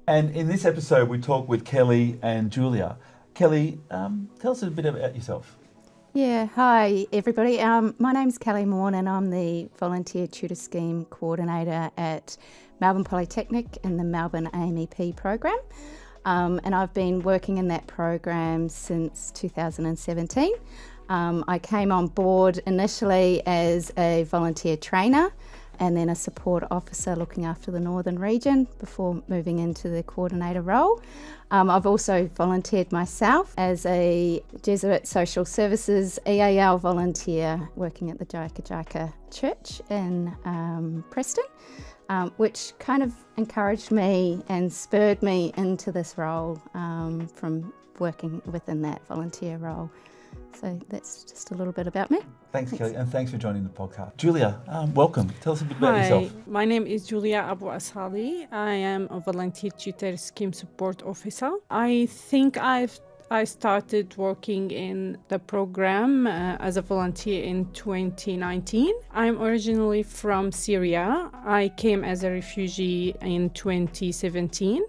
And in this episode, we talk with Kelly and Joulia. Kelly, tell us a bit about yourself. Yeah, hi everybody. My name's Kelly Maughan and I'm the Volunteer Tutor Scheme Coordinator at Melbourne Polytechnic in the Melbourne AMEP program. And I've been working in that program since 2017. I came on board initially as a volunteer trainer and then a support officer looking after the northern region before moving into the coordinator role. I've also volunteered myself as a Jesuit Social Services EAL volunteer working at the Jaika Church in Preston, which kind of encouraged me and spurred me into this role from working within that volunteer role. So that's just a little bit about me. Thanks, Kelly, and thanks for joining the podcast. Joulia, welcome. Tell us a bit about yourself. Hi, my name is Joulia Asali. I am a volunteer tutor scheme support officer. I think I started working in the program as a volunteer in 2019. I'm originally from Syria. I came as a refugee in 2017.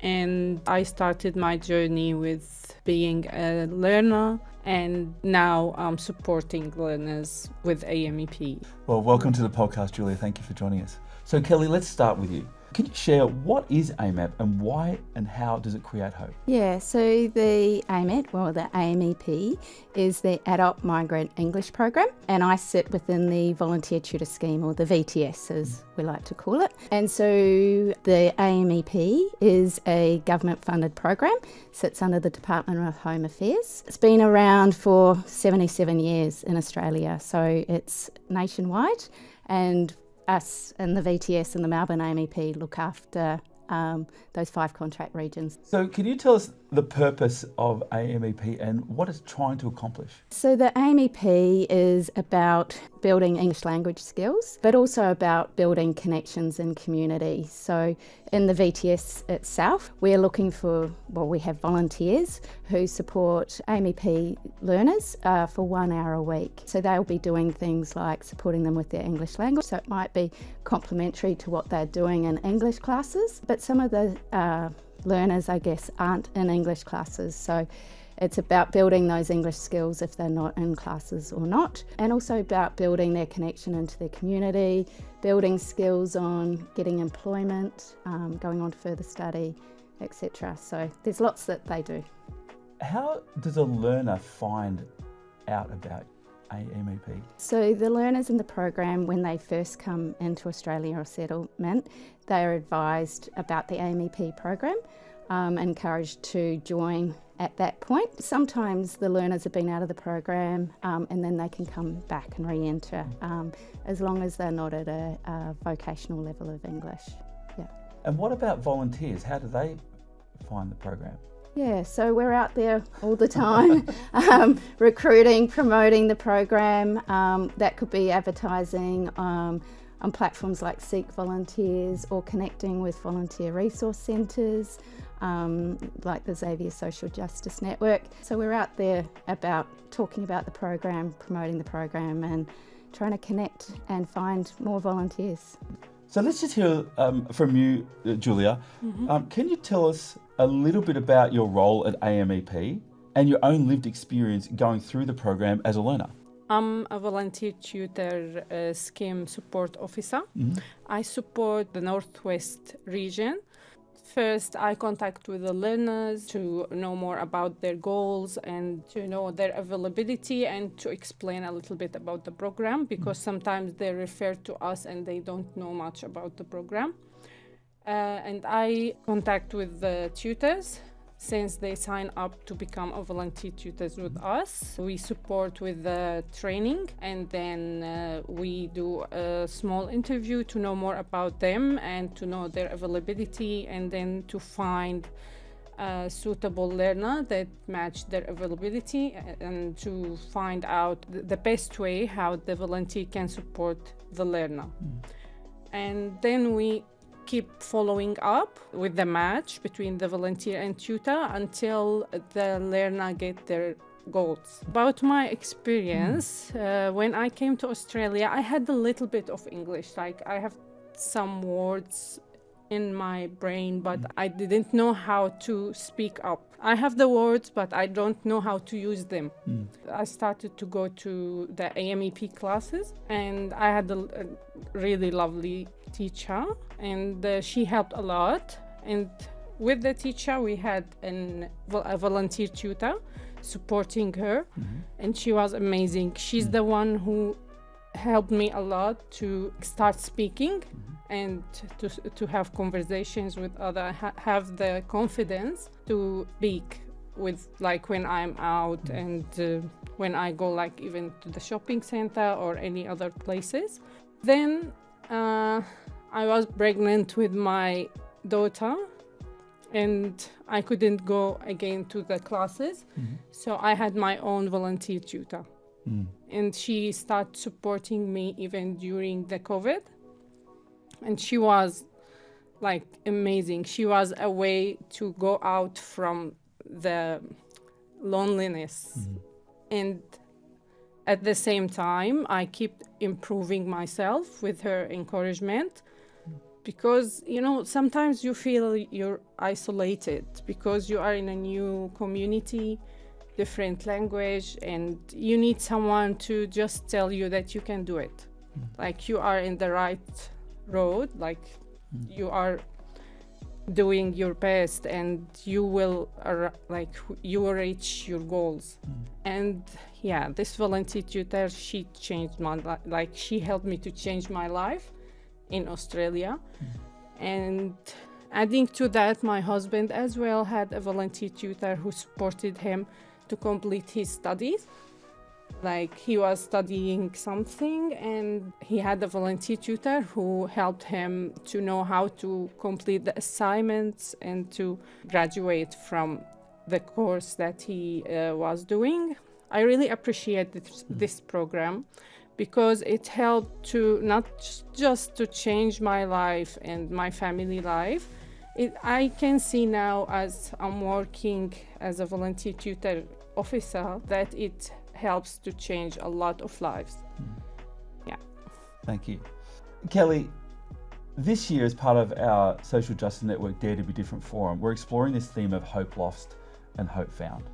And I started my journey with being a learner, and now I'm supporting learners with AMEP. Well, welcome to the podcast, Joulia. Thank you for joining us. So, Kelly, let's start with you. Can you share what is AMEP and why and how does it create hope? Yeah, so the AMEP, well, the AMEP, is the Adult Migrant English Program, and I sit within the Volunteer Tutor Scheme, or the VTS as we like to call it. And so the AMEP is a government-funded program, sits under the Department of Home Affairs. It's been around for 77 years in Australia, so it's nationwide, and us and the VTS and the Melbourne AMEP look after those 5 contract regions. So can you tell us the purpose of AMEP and what it's trying to accomplish? So the AMEP is about building English language skills, but also about building connections in community. So in the VTS itself, we're looking for, we have volunteers who support AMEP learners for 1 hour a week. So they'll be doing things like supporting them with their English language. So it might be complementary to what they're doing in English classes, but some of the learners, I guess, aren't in English classes. So it's about building those English skills if they're not in classes or not, and also about building their connection into their community, building skills on getting employment, going on to further study, etc. So there's lots that they do. How does a learner find out about AMEP? So the learners in the program, when they first come into Australia or settlement, they are advised about the AMEP program, encouraged to join at that point. Sometimes the learners have been out of the program and then they can come back and re-enter as long as they're not at a vocational level of English. Yeah. And what about volunteers? How do they find the program? Yeah, so we're out there all the time, recruiting, promoting the program. That could be advertising on platforms like Seek Volunteers or connecting with volunteer resource centres like the Xavier Social Justice Network. So we're out there about talking about the program, promoting the program and trying to connect and find more volunteers. So let's just hear from you, Joulia. Mm-hmm. Can you tell us a little bit about your role at AMEP and your own lived experience going through the program as a learner? I'm a volunteer tutor scheme support officer. Mm-hmm. I support the Northwest region. First, I contact with the learners to know more about their goals and to know their availability and to explain a little bit about the program, because sometimes they refer to us and they don't know much about the program. And I contact with the tutors since they sign up to become a volunteer tutors with us. We support with the training, and then we do a small interview to know more about them and to know their availability, and then to find a suitable learner that match their availability, and to find out the best way how the volunteer can support the learner. And then we keep following up with the match between the volunteer and tutor until the learner get their goals. About my experience, when I came to Australia, I had a little bit of English. Like I have some words in my brain, but I didn't know how to speak up. I have the words, but I don't know how to use them. I started to go to the AMEP classes, and I had a really lovely teacher, and she helped a lot. And with the teacher, we had a volunteer tutor supporting her, and she was amazing. She's the one who helped me a lot to start speaking and to have conversations with others, have the confidence to speak with, like, when I'm out and when I go, like, even to the shopping center or any other places. Then I was pregnant with my daughter, and I couldn't go again to the classes. So I had my own volunteer tutor. And she started supporting me even during the COVID. And she was, like, amazing. She was a way to go out from the loneliness. And at the same time, I keep improving myself with her encouragement. Because, you know, sometimes you feel you're isolated because you are in a new community, different language, and you need someone to just tell you that you can do it. Like, you are in the right road, like you are doing your best, and you will reach your goals. And yeah, this volunteer tutor, she changed my life. Like, she helped me to change my life in Australia. And adding to that, my husband as well had a volunteer tutor who supported him to complete his studies. Like, he was studying something, and he had a volunteer tutor who helped him to know how to complete the assignments and to graduate from the course that he was doing. I really appreciate this program, because it helped to not just to change my life and my family life. I can see now, as I'm working as a volunteer tutor officer, that it helps to change a lot of lives. Yeah. Thank you. Kelly, this year, as part of our Social Justice Network Dare to Be Different forum, we're exploring this theme of hope lost and hope found.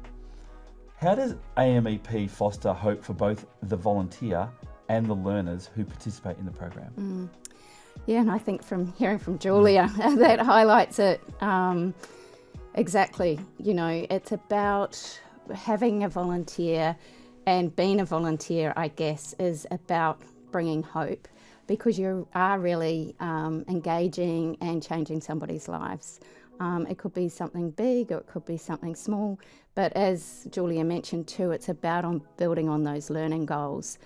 How does AMEP foster hope for both the volunteer and the learners who participate in the program? Yeah, and I think from hearing from Joulia, that highlights it exactly. You know, it's about having a volunteer, and being a volunteer, I guess, is about bringing hope, because you are really engaging and changing somebody's lives. It could be something big or it could be something small, but as Joulia mentioned too, it's about building on those learning goals.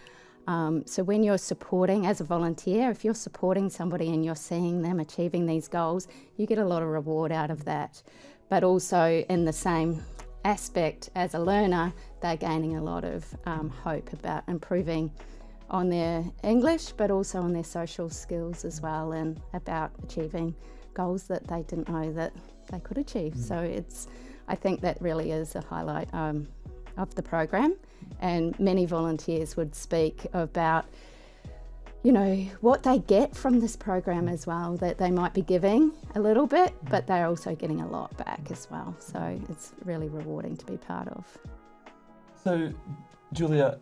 So when you're supporting, as a volunteer, if you're supporting somebody and you're seeing them achieving these goals, you get a lot of reward out of that. But also in the same aspect, as a learner, they're gaining a lot of hope about improving on their English, but also on their social skills as well, and about achieving goals that they didn't know that they could achieve. So I think that really is a highlight of the program. And many volunteers would speak about, you know, what they get from this program as well, that they might be giving a little bit, but they're also getting a lot back as well. So it's really rewarding to be part of. So, Joulia,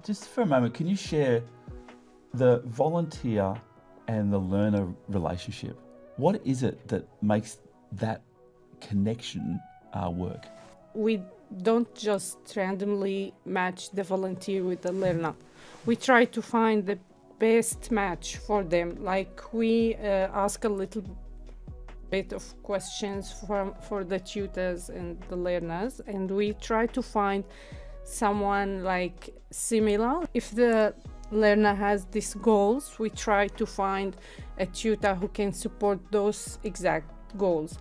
just for a moment, can you share the volunteer and the learner relationship? What is it that makes that connection work? We don't just randomly match the volunteer with the learner. We try to find the best match for them. Like, we ask a little bit of questions for the tutors and the learners, and we try to find someone like similar. If the learner has these goals, we try to find a tutor who can support those exact goals.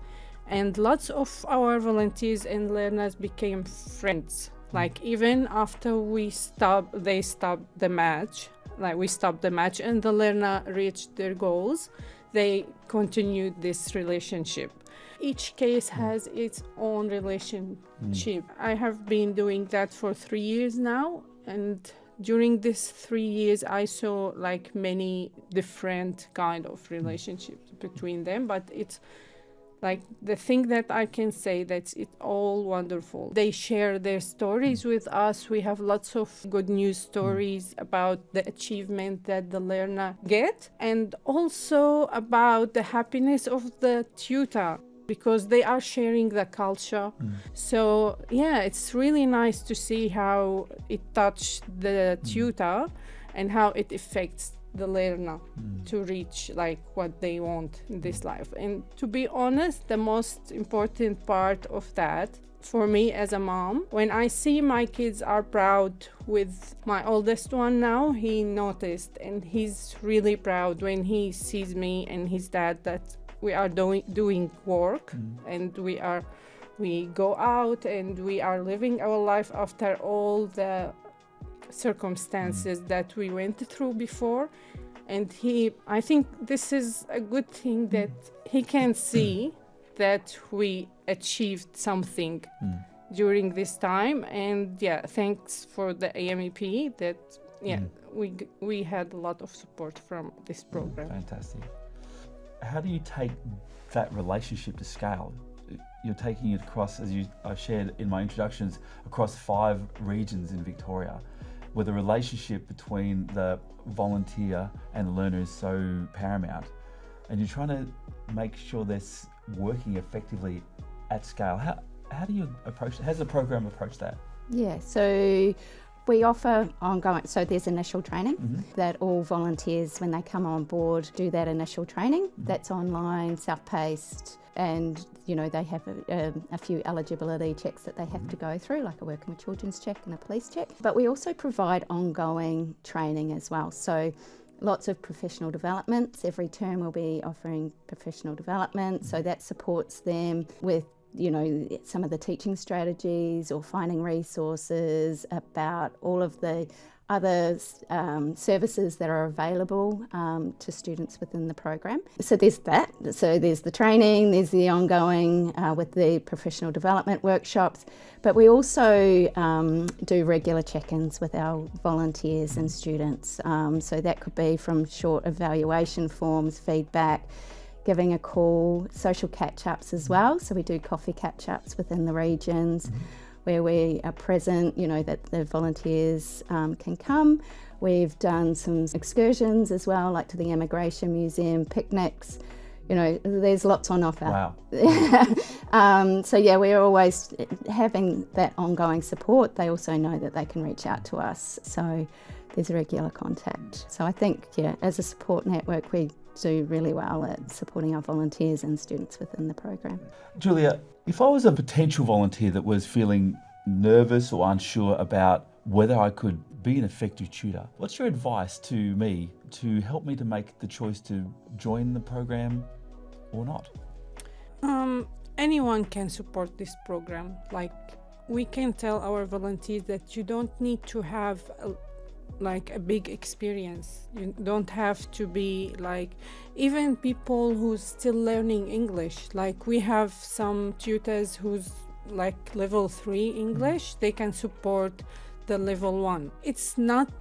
And lots of our volunteers and learners became friends. Like, even after they stopped the match, like we stopped the match and the learner reached their goals, they continued this relationship. Each case has its own relationship. I have been doing that for 3 years now, and during these 3 years, I saw like many different kind of relationships between them, but it's like the thing that I can say that it's all wonderful. They share their stories with us. We have lots of good news stories about the achievement that the learner get, and also about the happiness of the tutor, because they are sharing the culture. So yeah, it's really nice to see how it touched the tutor and how it affects the learner to reach like what they want in this life. And to be honest, the most important part of that for me as a mom, when I see my kids are proud with my oldest one now, he noticed, and he's really proud when he sees me and his dad that we are doing work and we go out and we are living our life after all the circumstances that we went through before. And I think this is a good thing that he can see that we achieved something during this time. And yeah, thanks for the AMEP that we had a lot of support from this program. Fantastic. How do you take that relationship to scale? You're taking it across, as I shared in my introductions, across 5 regions in Victoria, where the relationship between the volunteer and the learner is so paramount, and you're trying to make sure that's working effectively at scale. How do you approach that? How does the program approach that? Yeah, so we offer ongoing, so there's initial training that all volunteers, when they come on board, do that initial training. That's online, self-paced, and they have a few eligibility checks that they have to go through, like a working with children's check and a police check. But we also provide ongoing training as well. So lots of professional developments. Every term we'll be offering professional development, so that supports them with some of the teaching strategies or finding resources about all of the other services that are available to students within the program. So there's that. So there's the training, there's the ongoing with the professional development workshops, but we also do regular check-ins with our volunteers and students. So that could be from short evaluation forms, feedback, giving a call, social catch-ups as well. So we do coffee catch-ups within the regions where we are present, that the volunteers can come. We've done some excursions as well, like to the Immigration Museum, picnics. There's lots on offer. Wow. So yeah, we're always having that ongoing support. They also know that they can reach out to us. So there's a regular contact. So I think, as a support network, we do really well at supporting our volunteers and students within the program. Joulia, if I was a potential volunteer that was feeling nervous or unsure about whether I could be an effective tutor, what's your advice to me to help me to make the choice to join the program or not? Anyone can support this program. Like, we can tell our volunteers that you don't need to have a big experience. You don't have to be even people who's still learning English. Like, we have some tutors who's level 3 English, they can support the level 1. It's not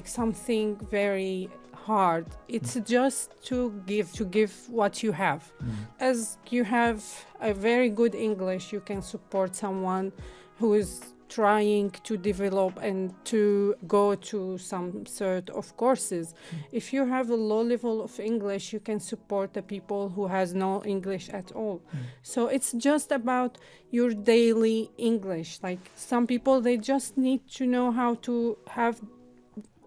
something very hard. It's just to give what you have. As you have a very good English, you can support someone who is trying to develop and to go to some sort of courses. If you have a low level of English, you can support the people who has no English at all. So it's just about your daily English. Some people, they just need to know how to have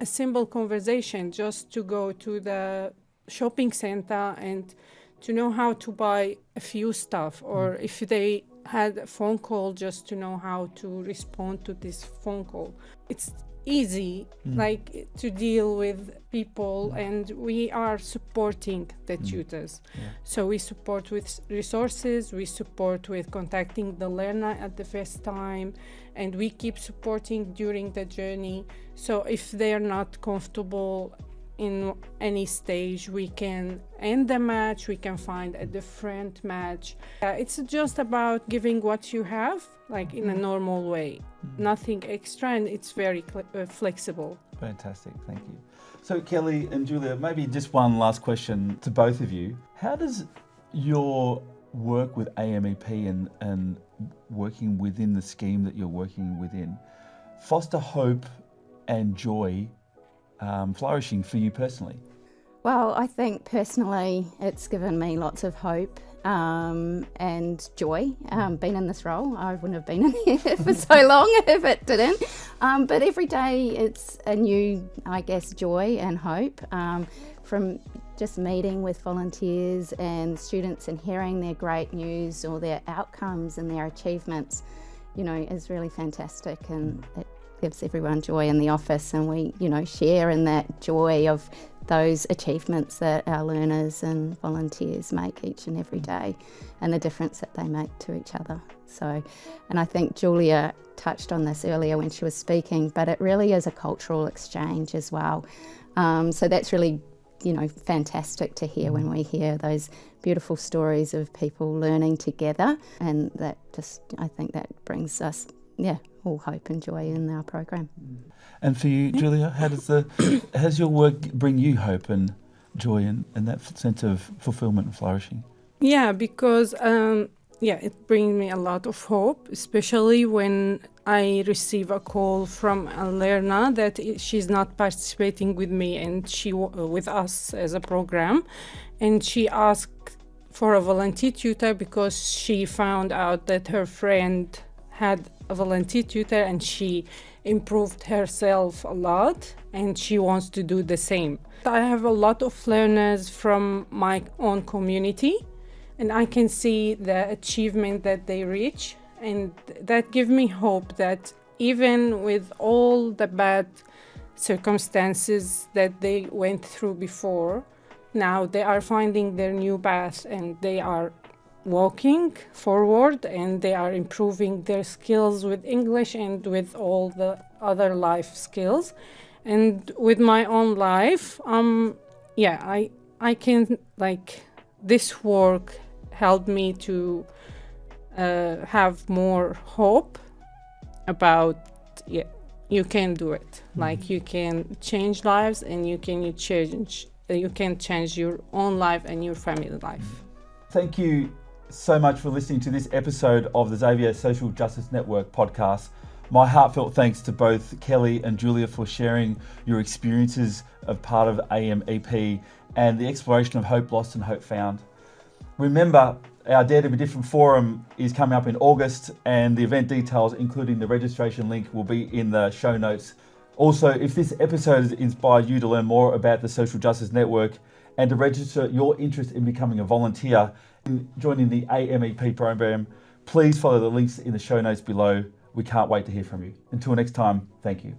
a simple conversation, just to go to the shopping center and to know how to buy a few stuff, or if they had a phone call, just to know how to respond to this phone call. It's easy to deal with people, and we are supporting the tutors. So we support with resources, we support with contacting the learner at the first time, and we keep supporting during the journey. So if they're not comfortable in any stage we can end the match, we can find a different match. It's just about giving what you have, like in a normal way, nothing extra, and it's very flexible. Fantastic, thank you. So Kelly and Joulia, maybe just one last question to both of you. How does your work with AMEP and working within the scheme that you're working within foster hope and joy flourishing for you personally? Well, I think personally it's given me lots of hope and joy. Being in this role, I wouldn't have been in here for so long if it didn't. But every day it's a new, I guess, joy and hope from just meeting with volunteers and students and hearing their great news or their outcomes and their achievements, you know, is really fantastic, and it gives everyone joy in the office, and we, you know, share in that joy of those achievements that our learners and volunteers make each and every day, and the difference that they make to each other. So, and I think Joulia touched on this earlier when she was speaking, but it really is a cultural exchange as well. So that's really, you know, fantastic to hear when we hear those beautiful stories of people learning together, and that just, I think that brings us, all hope and joy in our program. And for you, Joulia, how does your work bring you hope and joy and that sense of fulfillment and flourishing? Yeah, because it brings me a lot of hope, especially when I receive a call from a learner that she's not participating with me and she with us as a program, and she asked for a volunteer tutor because she found out that her friend had a volunteer tutor and she improved herself a lot and she wants to do the same. I have a lot of learners from my own community, and I can see the achievement that they reach, and that gives me hope that even with all the bad circumstances that they went through before, now they are finding their new path and they are walking forward and they are improving their skills with English and with all the other life skills. And with my own life, I can, like, this work helped me to have more hope about, you can do it. Like, you can change lives and you can change your own life and your family life. Thank you so much for listening to this episode of the Xavier Social Justice Network podcast. My heartfelt thanks to both Kelly and Joulia for sharing your experiences of part of AMEP and the exploration of hope lost and hope found. Remember, our Dare to Be Different forum is coming up in August, and the event details, including the registration link, will be in the show notes. Also, if this episode has inspired you to learn more about the Social Justice Network and to register your interest in becoming a volunteer in joining the AMEP program, please follow the links in the show notes below. We can't wait to hear from you. Until next time, thank you.